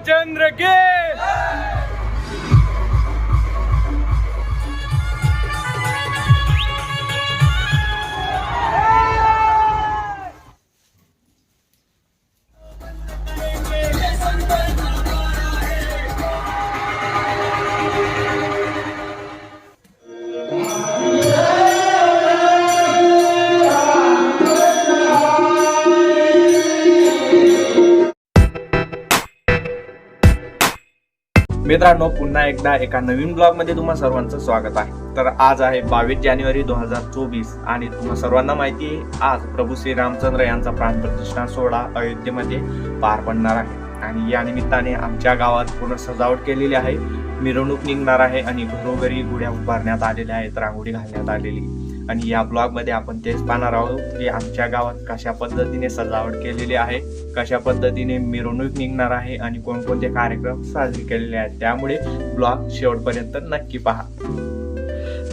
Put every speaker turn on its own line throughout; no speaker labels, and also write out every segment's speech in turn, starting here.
रामचंद्र के मित्रांनो, पुन्हा एकदा एका नवीन ब्लॉग मध्ये तुम्हा सर्वांचं स्वागत आहे. तर आज आहे 22 जानेवारी 2024 आणि तुम्हा सर्वांना माहिती आहे आज प्रभू श्री रामचंद्र यांचा प्राणप्रतिष्ठा सोहळा अयोध्येमध्ये पार पडणार आहे आणि या निमित्ताने आमच्या गावात पूर्ण सजावट केलेली आहे. मिरवणूक निघणार आहे आणि घरोघरी गुढ्या उभारण्यात आलेल्या आहेत, रांगोळी घालण्यात आलेली. आणि या ब्लॉग मध्ये आपण तेच पाहणार आहोत की आमच्या गावात कशा पद्धतीने सजावट केलेली आहे, कशा पद्धतीने मिरवणूक निघणार आहे आणि कोणकोणते कार्यक्रम साजरे केलेले आहेत. त्यामुळे ब्लॉग शेवटपर्यंत नक्की पहा.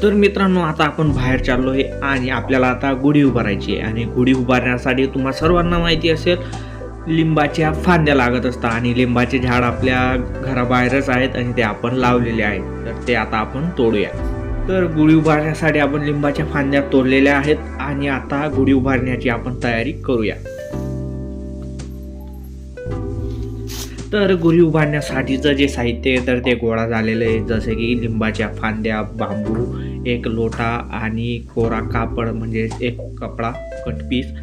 तर मित्रांनो, आता आपण बाहेर चाललोय आणि आपल्याला आता गुढी उभारायची आहे. आणि गुढी उभारण्यासाठी तुम्हा सर्वांना माहिती असेल लिंबाच्या फांद्या लागत असतात आणि लिंबाचे झाड आपल्या घराबाहेरच आहेत आणि ते आपण लावलेले आहेत. तर ते आता आपण तोडूया. तर गुढी उभारण्यासाठी आपण लिंबाच्या फांद्या तोडलेल्या आहेत आणि आता गुढी उभारण्याची आपण तयारी करूया. तर गुढी उभारण्यासाठीचं जे साहित्य आहे तर ते गोळा झालेलं आहे, जसे की लिंबाच्या फांद्या, बांबू, एक लोटा आणि कोरा कापड म्हणजे एक कपडा कटपीस.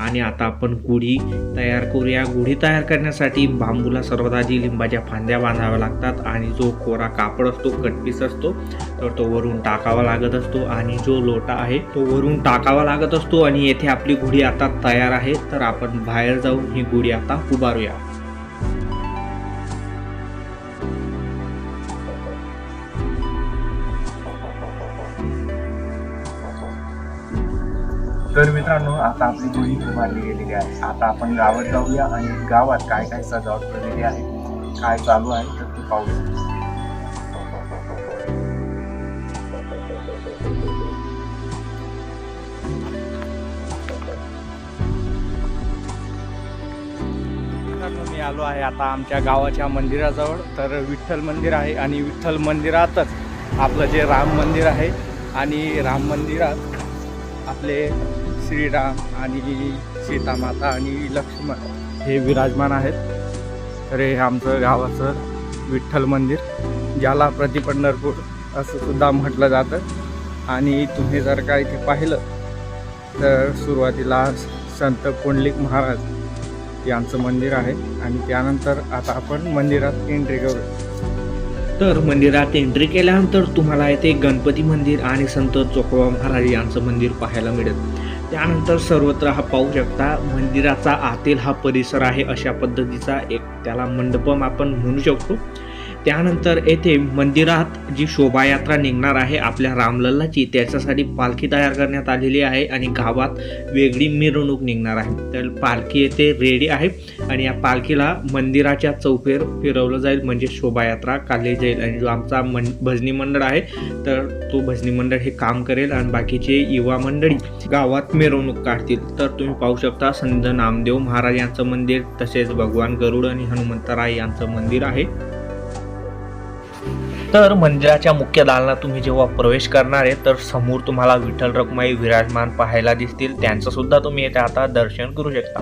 आणि आता आपण गुढी तयार करूया. गुढी तयार करण्यासाठी बांबूला सर्वात आधी लिंबाच्या फांद्या बांधाव्या लागतात आणि जो कोरा कापड असतो, कटपीस असतो, तर तो वरून टाकावा लागत असतो आणि जो लोटा आहे तो वरून टाकावा लागत असतो. आणि येथे आपली गुढी आता तयार आहे. तर आपण बाहेर जाऊन ही गुढी आता उभारूया.
तर मित्रांनो, आता आपली गुढी उभारली गेलेली आहे. आता आपण गावात जाऊया आणि गावात काय काय सजावट केलेली आहे, काय चालू आहे तर ते पाहूया. मी आलो आहे आता आमच्या गावाच्या मंदिराजवळ. तर विठ्ठल मंदिर आहे आणि विठ्ठल मंदिरातच आपलं जे राम मंदिर आहे आणि राम मंदिरात आपले श्रीराम आणि सीतामाता आणि लक्ष्मण हे विराजमान आहेत. तर हे आमचं गावाचं विठ्ठल मंदिर, ज्याला प्रतिपंढरपूर असं सुद्धा म्हटलं जातं. आणि तुम्ही जर का इथे पाहिलं तर सुरुवातीला संत पुंडलिक महाराज यांचं मंदिर आहे आणि त्यानंतर आता आपण मंदिरात एंट्री करू.
तर मंदिरात एंट्री केल्यानंतर तुम्हाला येथे गणपती मंदिर आणि संत चोखोबा महाराज यांचं मंदिर पाहायला मिळेल. त्यानंतर सर्वत्र हा पाहू शकता मंदिराचा आतील हा परिसर आहे, अशा पद्धतीचा एक त्याला मंडपम आपण म्हणू शकतो. त्यानंतर येथे मंदिरात जी शोभायात्रा निघणार आहे आपल्या रामलल्लाची, त्याच्यासाठी पालखी तयार करण्यात आलेली आहे आणि गावात वेगळी मिरवणूक निघणार आहे. तर पालखी येथे रेडी आहे आणि या पालखीला मंदिराच्या चौफेर फिरवलं जाईल, म्हणजे शोभायात्रा काढली जाईल. आणि जो आमचा भजनी मंडळ आहे तर तो भजनी मंडळ हे काम करेल आणि बाकीचे युवा मंडळी गावात मिरवणूक काढतील. तर तुम्ही पाहू शकता संत नामदेव महाराज यांचं मंदिर, तसेच भगवान गरुड आणि हनुमंतराय यांचं मंदिर आहे. तर मंदिराच्या मुख्य दालनात तुम्ही जेव्हा प्रवेश करणार आहे तर समोर तुम्हाला विठ्ठल रखुमाई विराजमान पाहायला दिसतील. त्यांचं सुद्धा तुम्ही येथे आता दर्शन करू शकता.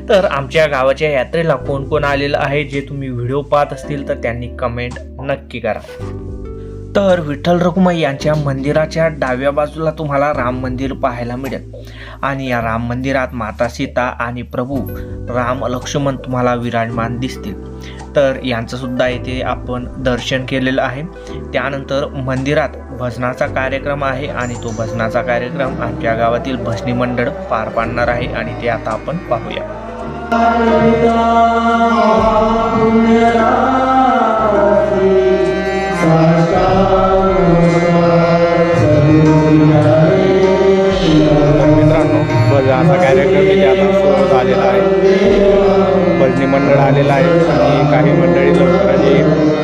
तर आमच्या गावाच्या यात्रेला कोण कोण आलेलं आहे जे तुम्ही व्हिडिओ पाहत असतील तर त्यांनी कमेंट नक्की करा. तर विठ्ठल रखुमाई यांच्या मंदिराच्या डाव्या बाजूला तुम्हाला राम मंदिर पाहायला मिळेल आणि या राम मंदिरात माता सीता आणि प्रभू राम लक्ष्मण तुम्हाला विराजमान दिसतील. तर यांचं सुद्धा येथे आपण दर्शन केलेलं आहे. त्यानंतर मंदिरात भजनाचा कार्यक्रम आहे आणि तो भजनाचा कार्यक्रम आमच्या गावातील भजनी मंडळ पार पाडणार आहे आणि ते आता आपण पाहूया. मित्रांनो, भजनाचा कार्यक्रम इथे आता सुरू झालेला आहे. भजनी मंडळ आलेलं आहे आणि काही मंडळी लवकरच येईल.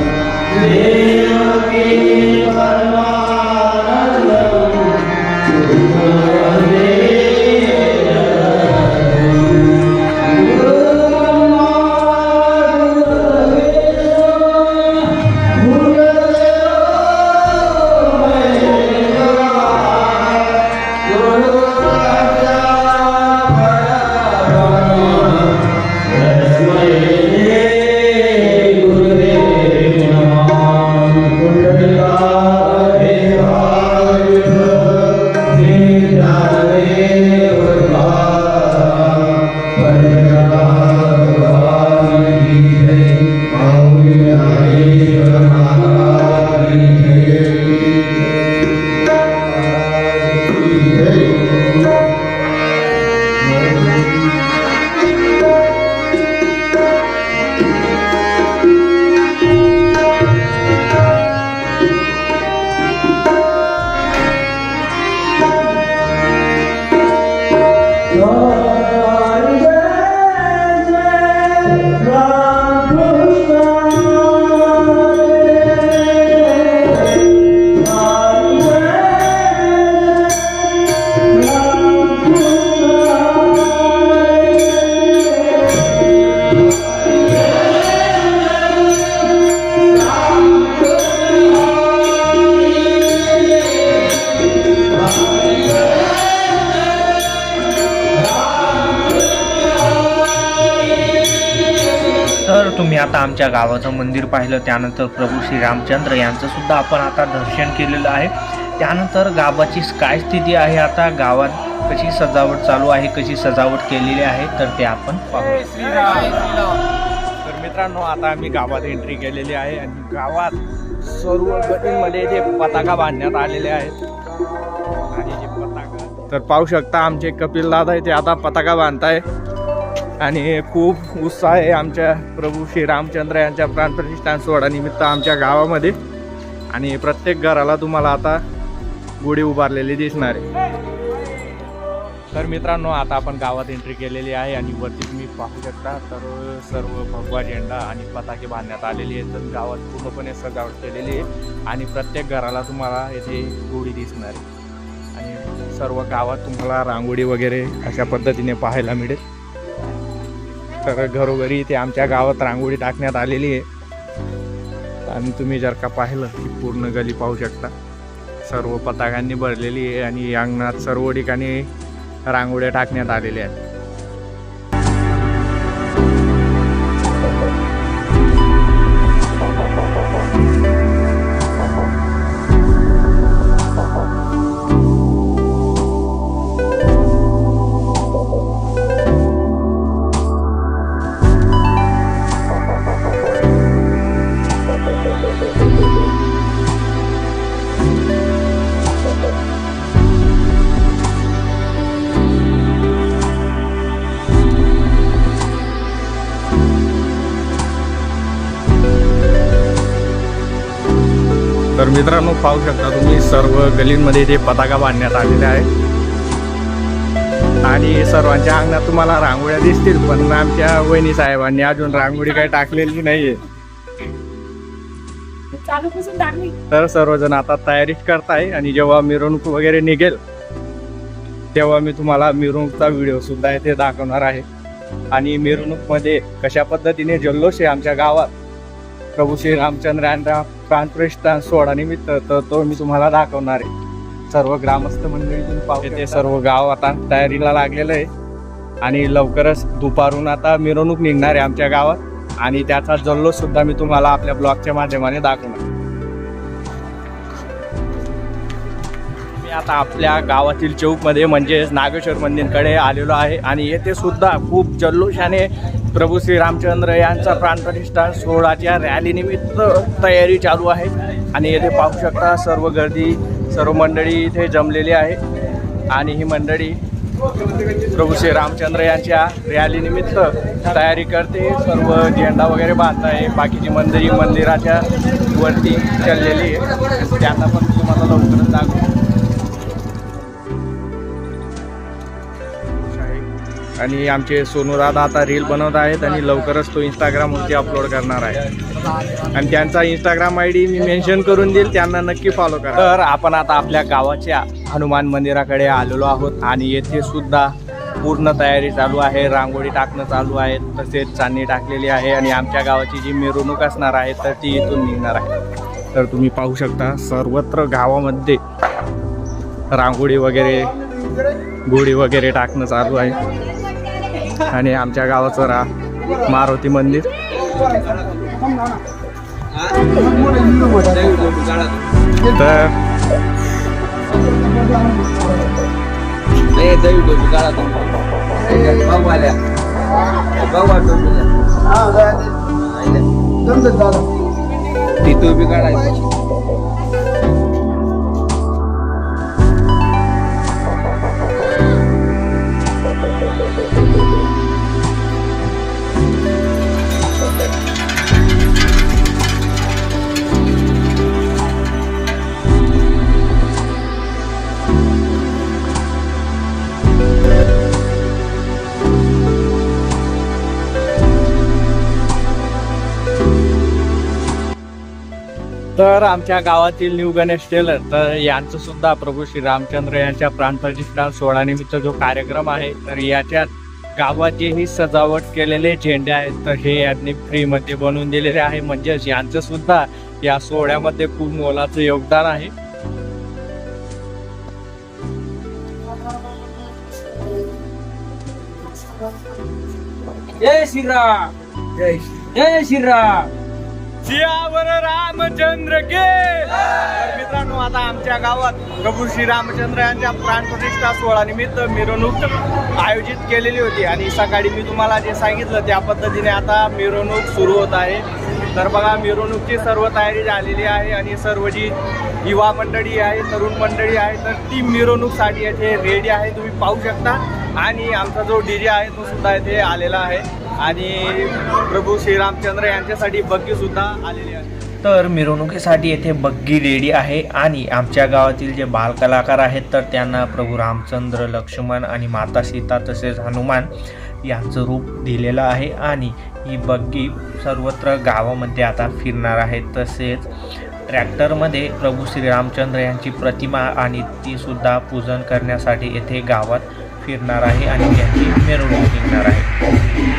तर तुम्ही आता आमच्या गावाचं मंदिर पाहिलं, त्यानंतर प्रभू श्री रामचंद्र यांचं सुद्धा आपण आता दर्शन केलेलं आहे. त्यानंतर गावाची काय स्थिती आहे, आता गावात कशी सजावट चालू आहे, कशी सजावट केलेली आहे, तर ते आपण पाहू.
तर मित्रांनो, आता आम्ही गावात एंट्री केलेली आहे आणि गावात सर्व गटींमध्ये जे पताका बांधण्यात आलेले आहेत आणि जे पताका तर पाहू शकता आमचे कपिल दादा आहे, ते आता पताका बांधताय आणि खूप उत्साह आहे आमच्या प्रभू श्री रामचंद्र यांच्या प्राणप्रतिष्ठान सोहळ्यानिमित्त आमच्या गावामध्ये. आणि प्रत्येक घराला तुम्हाला आता गुढी उभारलेली दिसणार आहे. तर मित्रांनो, आता आपण गावात एंट्री केलेली आहे आणि वरती तुम्ही पाहू शकता तर सर्व भगवा झेंडा आणि पताके बांधण्यात आलेली आहेत. तर गावात पूर्णपणे सजावट केलेली आहे आणि प्रत्येक घराला तुम्हाला येथे गुढी दिसणार आहे आणि सर्व गावात तुम्हाला रांगोळी वगैरे अशा पद्धतीने पाहायला मिळेल. तर घरोघरी इथे आमच्या गावात रांगोळी टाकण्यात आलेली आहे आणि तुम्ही जर का पाहिलं की पूर्ण गली पाहू शकता सर्व पताकांनी भरलेली आहे आणि अंगणात सर्व ठिकाणी रांगोळ्या टाकण्यात आलेल्या आहेत. तर मित्रांनो, पाहू शकता तुम्ही सर्व गलींमध्ये ते पताका बांधण्यात आलेले आहे आणि सर्वांच्या अंगणात तुम्हाला रांगोळ्या दिसतील, पण आमच्या वहिनी साहेबांनी अजून रांगोळी काही टाकलेली नाहीये. तर सर्वजण आता तयारीच करताय आणि जेव्हा मिरवणूक वगैरे निघेल तेव्हा मी तुम्हाला मिरवणूकचा व्हिडिओ सुद्धा इथे दाखवणार आहे. आणि मिरवणूकमध्ये कशा पद्धतीने जल्लोष आहे आमच्या गावात प्रभू श्री रामचंद्र यांच्या प्राणप्रतिष्ठान सोहळ्यानिमित्त, तर तो मी तुम्हाला दाखवणार आहे. सर्व ग्रामस्थ मंडळी तुम्ही पाहू, ते सर्व गाव आता तयारीला लागलेलं आहे आणि लवकरच दुपारून आता मिरवणूक निघणार आहे आमच्या गावात आणि त्याचा जल्लोष सुद्धा मी तुम्हाला आपल्या ब्लॉगच्या माध्यमाने दाखवणार. मी आता आपल्या गावातील चौकमध्ये म्हणजेच नागेश्वर मंदिरकडे आलेलो आहे आणि येथे सुद्धा खूप जल्लोषाने प्रभू श्री रामचंद्र यांचा प्राणप्रतिष्ठा सोहळ्याच्या रॅलीनिमित्त तयारी चालू आहे आणि येथे पाहू शकता सर्व गर्दी, सर्व मंडळी इथे जमलेली आहे आणि ही मंडळी प्रभू श्री रामचंद्र यांच्या रॅलीनिमित्त तयारी करते. सर्व झेंडा वगैरे बांधत आहे. बाकीची मंडळी मंदिराच्या वरती चाललेली आहे, त्यांना पण तुम्हाला लवकरच दाखवू. आणि आमचे सोनूदादा आता रील बनवत आहेत आणि लवकरच तो इंस्टाग्रामवरती अपलोड करणार आहे आणि त्यांचा इंस्टाग्राम ID मी मेन्शन करून देईल, त्यांना नक्की फॉलो करा. तर आपण आता आपल्या गावाच्या हनुमान मंदिराकडे आलेलो आहोत आणि येथे सुद्धा पूर्ण तयारी चालू आहे. रांगोळी टाकणं चालू आहे, तसेच चांदणी टाकलेली आहे आणि आमच्या गावाची जी मिरवणूक असणार आहे तर ती इथून निघणार आहे. तर तुम्ही पाहू शकता सर्वत्र गावामध्ये रांगोळी वगैरे, गोळी वगैरे टाकणं चालू आहे आणि आमच्या गावाचं मारुती मंदिर. तर तिथं बी काढायचं. तर आमच्या गावातील न्यू गणेश टेलर तर यांचं सुद्धा प्रभू श्री रामचंद्र यांच्या प्राणप्रतिष्ठा सोहळ्यानिमित्त जो कार्यक्रम आहे तर याच्यात गावाचेही सजावट केलेले झेंडे आहेत तर हे यांनी फ्रीमध्ये बनवून दिलेले आहे. म्हणजेच यांचं सुद्धा या सोहळ्यामध्ये खूप मोलाचं योगदान आहे.
जय श्रीराम. जय श्रीराम.
सियावर रामचंद्र के. तर मित्रांनो, आता आमच्या गावात प्रभू श्री रामचंद्र यांच्या प्राणप्रतिष्ठा सोहळा निमित्त मिरवणूक आयोजित केलेली होती आणि सकाळी मी तुम्हाला जे सांगितलं त्या पद्धतीने आता मिरवणूक सुरू होत आहे. तर बघा, मिरवणुकीची सर्व तयारी झालेली आहे आणि सर्व जी युवा मंडळी आहे, तरुण मंडळी आहे, तर ती मिरवणूकसाठी येथे रेडी आहे, तुम्ही पाहू शकता. आणि आमचा जो DJ आहे तो सुद्धा इथे आलेला आहे आणि प्रभू श्रीरामचंद्र यांच्यासाठी बग्गी सुद्धा आलेली आहे.
तर मिरवणुकीसाठी येथे बग्गी रेडी आहे आणि आमच्या गावातील जे बालकलाकार आहेत तर त्यांना प्रभू रामचंद्र, लक्ष्मण आणि माता सीता तसेच हनुमान यांचं रूप दिलेलं आहे आणि ही बग्गी सर्वत्र गावामध्ये आता फिरणार आहे. तसेच ट्रॅक्टरमध्ये प्रभू श्रीरामचंद्र यांची प्रतिमा आणि ती सुद्धा पूजन करण्यासाठी येथे गावात फिरणार आहे आणि त्यांची मिरवणूक निघणार आहे.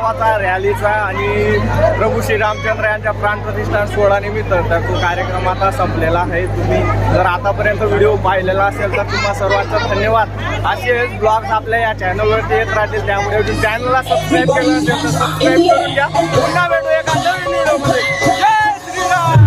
उत्सवाचा, रॅलीचा आणि प्रभू श्री रामचंद्र यांच्या प्राणप्रतिष्ठा सोहळ्यानिमित्त तर तो कार्यक्रम आता संपलेला आहे. तुम्ही जर आतापर्यंत व्हिडिओ पाहिलेला असेल तर तुम्हा सर्वांचा धन्यवाद. असेच ब्लॉग्स आपल्या या चॅनलवरती येत राहतील, त्यामुळे चॅनलला सबस्क्राईब केलं असेल तर सबस्क्राईब करून घ्या. पुन्हा भेटू एका नवीन व्हिडिओमध्ये. जय श्रीराम.